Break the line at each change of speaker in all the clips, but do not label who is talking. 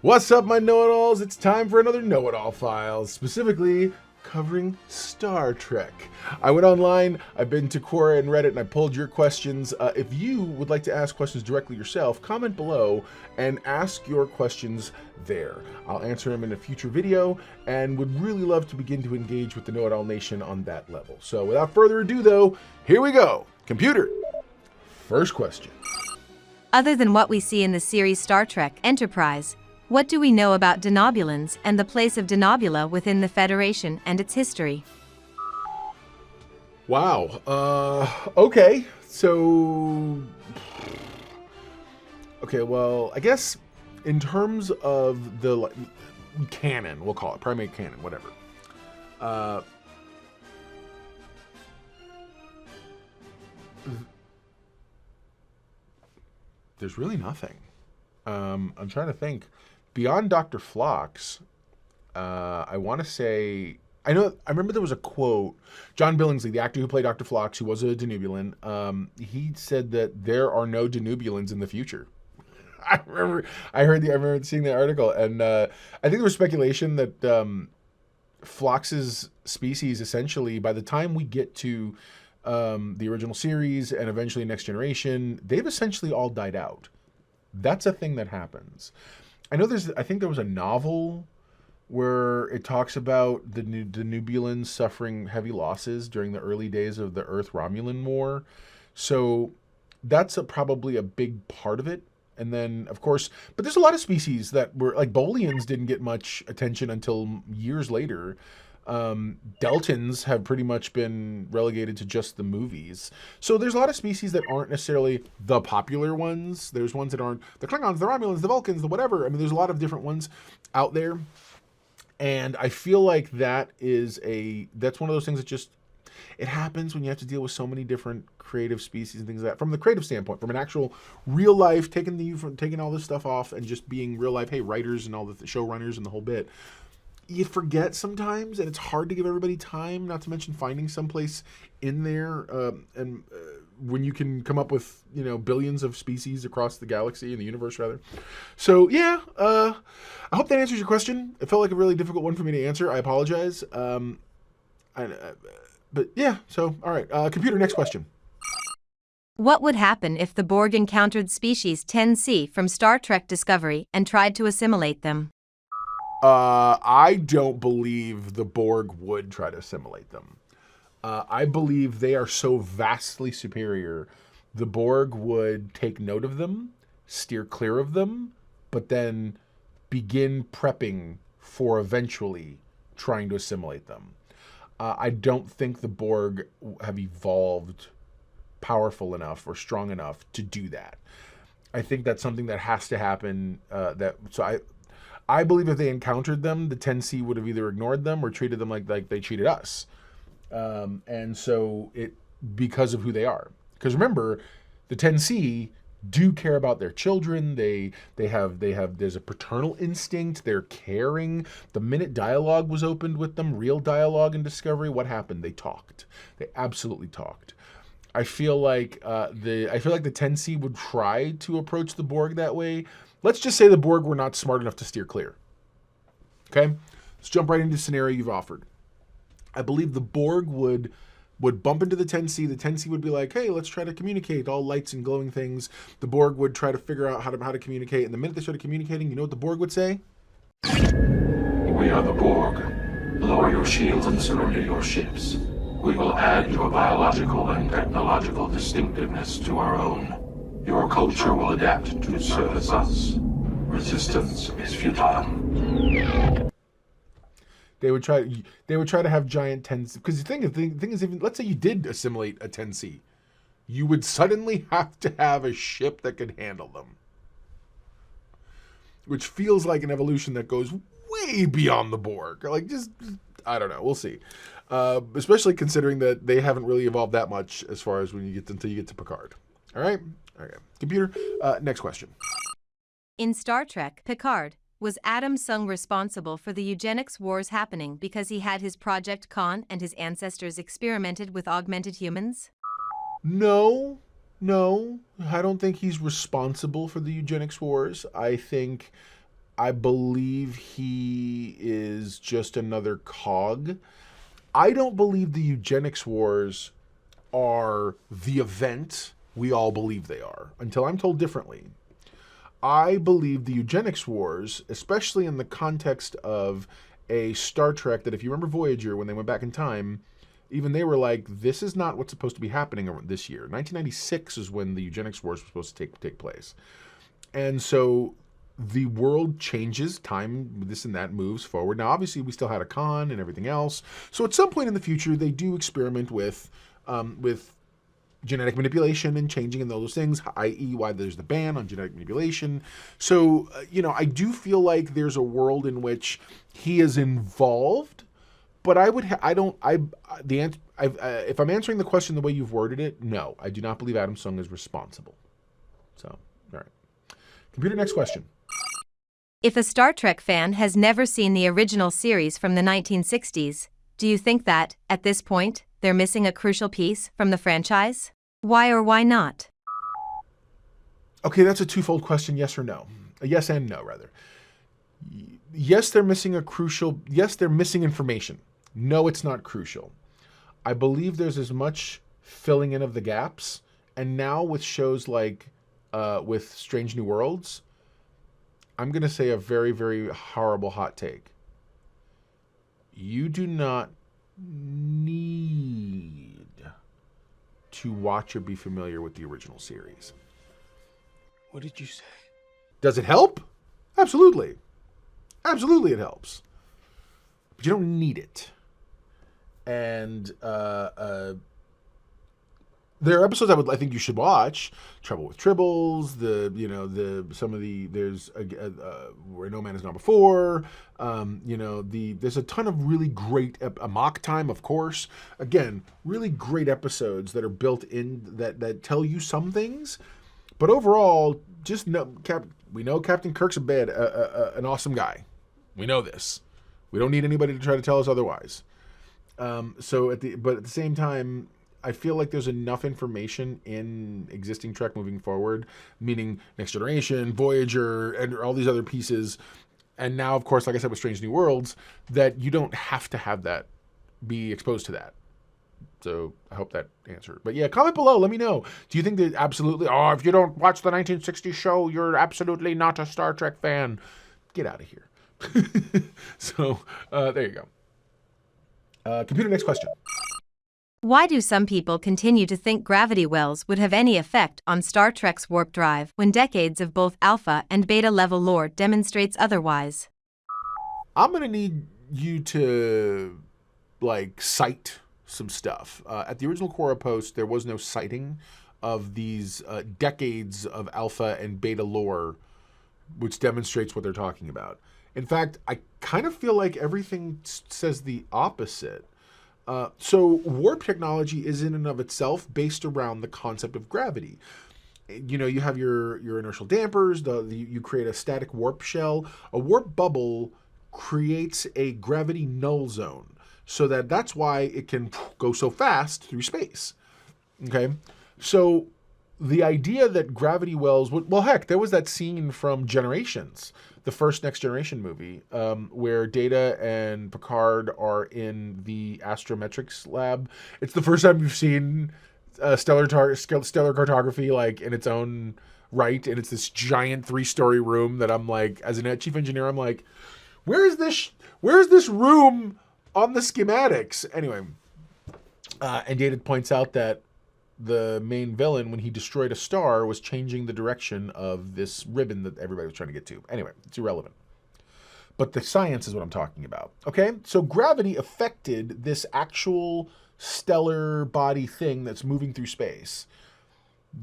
What's up, my know-it-alls? It's time for another know-it-all files, specifically covering Star Trek. I went online, I've been to Quora and Reddit, and I pulled your questions. If you would like to ask questions directly yourself, comment below and ask your questions there. I'll answer them in a future video and would really love to begin to engage with the Know-It-All Nation on that level. So without further ado, though, here we go. Computer, first question.
Other than what we see in the series Star Trek Enterprise, what do we know about Denobulans and the place of Denobula within the Federation and its history?
Wow. Okay. So, well, I guess in terms of the canon, we'll call it primate canon, whatever. There's really nothing. I'm trying to think. Beyond Dr. Phlox, I want to say, I remember there was a quote, John Billingsley, the actor who played Dr. Phlox, who was a Denobulan, he said that there are no Denobulans in the future. I remember seeing that article, and I think there was speculation that Phlox's species, essentially, by the time we get to the original series and eventually Next Generation, they've essentially all died out. That's a thing that happens. I think there was a novel where it talks about the Denobulans suffering heavy losses during the early days of the Earth-Romulan War. So that's probably a big part of it. And then, of course, but there's a lot of species that were, like Bolians didn't get much attention until years later. Deltans have pretty much been relegated to just the movies. So there's a lot of species that aren't necessarily the popular ones. There's ones that aren't the Klingons, the Romulans, the Vulcans, the whatever. I mean, there's a lot of different ones out there. And I feel like that's one of those things that just, it happens when you have to deal with so many different creative species and things like that. From the creative standpoint, from an actual real life, taking all this stuff off and just being real life, hey, writers and all the showrunners and the whole bit. You forget sometimes, and it's hard to give everybody time, not to mention finding someplace in there, when you can come up with, billions of species across the galaxy and the universe, rather. So, yeah, I hope that answers your question. It felt like a really difficult one for me to answer. I apologize. But, yeah, so, all right. Computer, next question.
What would happen if the Borg encountered species 10C from Star Trek Discovery and tried to assimilate them?
I don't believe the Borg would try to assimilate them. I believe they are so vastly superior, the Borg would take note of them, steer clear of them, but then begin prepping for eventually trying to assimilate them. I don't think the Borg have evolved powerful enough or strong enough to do that. I think that's something that has to happen. I believe if they encountered them, the 10C would have either ignored them or treated them like they treated us. And so because of who they are. Because remember, the 10C do care about their children. There's a paternal instinct. They're caring. The minute dialogue was opened with them, real dialogue in Discovery, what happened? They talked. They absolutely talked. I feel like the 10C would try to approach the Borg that way. Let's just say the Borg were not smart enough to steer clear. Okay? Let's jump right into the scenario you've offered. I believe the Borg would bump into the 10C. The 10C would be like, hey, let's try to communicate, all lights and glowing things. The Borg would try to figure out how to communicate. And the minute they started communicating, you know what the Borg would say?
We are the Borg. Lower your shields and surrender your ships. We will add your biological and technological distinctiveness to our own. Your culture will adapt to service us. Resistance is futile.
They would try to have giant 10C, because the thing is, even let's say you did assimilate a 10C, you would suddenly have to have a ship that could handle them, which feels like an evolution that goes way beyond the Borg. Like, just I don't know. We'll see. Especially considering that they haven't really evolved that much as far as until you get to Picard. All right. Okay. Computer. Next question.
In Star Trek Picard, was Adam Soong responsible for the Eugenics Wars happening because he had his Project Con and his ancestors experimented with augmented humans?
No, I don't think he's responsible for the Eugenics Wars. I think I believe he is just another cog. I don't believe the Eugenics Wars are the event we all believe they are, until I'm told differently. I believe the Eugenics Wars, especially in the context of a Star Trek that, if you remember Voyager, when they went back in time, even they were like, this is not what's supposed to be happening this year. 1996 is when the Eugenics Wars were supposed to take place. And so the world changes, time, this and that moves forward. Now, obviously, we still had a con and everything else. So at some point in the future, they do experiment with genetic manipulation and changing and those things, i.e. why there's the ban on genetic manipulation. So, I do feel like there's a world in which he is involved, but if I'm answering the question the way you've worded it, no, I do not believe Adam Soong is responsible. So, all right. Computer, next question.
If a Star Trek fan has never seen the original series from the 1960s, do you think that, at this point, they're missing a crucial piece from the franchise? Why or why not?
Okay, that's a twofold question, yes or no. A yes and no, rather. Yes, they're missing they're missing information. No, it's not crucial. I believe there's as much filling in of the gaps, and now with shows like with Strange New Worlds, I'm going to say a very, very horrible hot take. You do not need to watch or be familiar with the original series.
What did you say?
Does it help? Absolutely. Absolutely it helps. But you don't need it. And there are episodes I think you should watch. Trouble with Tribbles, there's Where No Man Has Gone Before. There's a ton of really great, Mock Time, of course. Again, really great episodes that are built in that tell you some things. But overall, just know, we know Captain Kirk's an awesome guy. We know this. We don't need anybody to try to tell us otherwise. But at the same time, I feel like there's enough information in existing Trek moving forward, meaning Next Generation, Voyager, and all these other pieces. And now, of course, like I said, with Strange New Worlds, that you don't have to have that, be exposed to that. So I hope that answered. But yeah, comment below. Let me know. Do you think that absolutely, if you don't watch the 1960s show, you're absolutely not a Star Trek fan? Get out of here. So there you go. Computer, next question.
Why do some people continue to think gravity wells would have any effect on Star Trek's warp drive when decades of both alpha and beta level lore demonstrates otherwise?
I'm going to need you to, cite some stuff. At the original Quora post, there was no citing of these decades of alpha and beta lore, which demonstrates what they're talking about. In fact, I kind of feel like everything says the opposite. So warp technology is in and of itself based around the concept of gravity. You have your inertial dampers, you create a static warp shell. A warp bubble creates a gravity null zone, so that's why it can go so fast through space. Okay? So the idea that gravity wells heck, there was that scene from Generations, the first Next Generation movie, where Data and Picard are in the astrometrics lab. It's the first time you've seen stellar cartography in its own right, and it's this giant 3-story room that I'm like, as a chief engineer, I'm like, where is this room on the schematics? Anyway, and Data points out that the main villain, when he destroyed a star, was changing the direction of this ribbon that everybody was trying to get to. Anyway, it's irrelevant. But the science is what I'm talking about. Okay? So gravity affected this actual stellar body thing that's moving through space.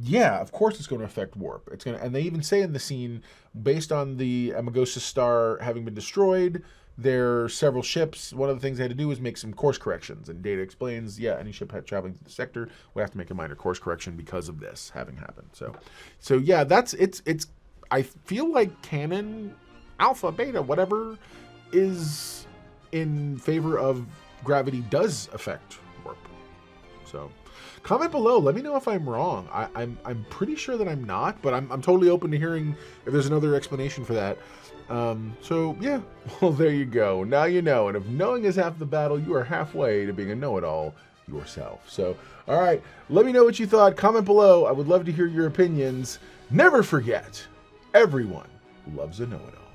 Yeah, of course it's going to affect warp. And they even say in the scene, based on the Amagosa star having been destroyed, there are several ships. One of the things they had to do was make some course corrections. And Data explains, any ship traveling through the sector would have to make a minor course correction because of this having happened. So yeah, it's. I feel like canon, alpha, beta, whatever, is in favor of gravity does affect warp. So comment below. Let me know if I'm wrong. I'm pretty sure that I'm not, but I'm totally open to hearing if there's another explanation for that. So yeah, well, there you go. Now you know. And if knowing is half the battle, you are halfway to being a know-it-all yourself. So, all right, let me know what you thought. Comment below. I would love to hear your opinions. Never forget, everyone loves a know-it-all.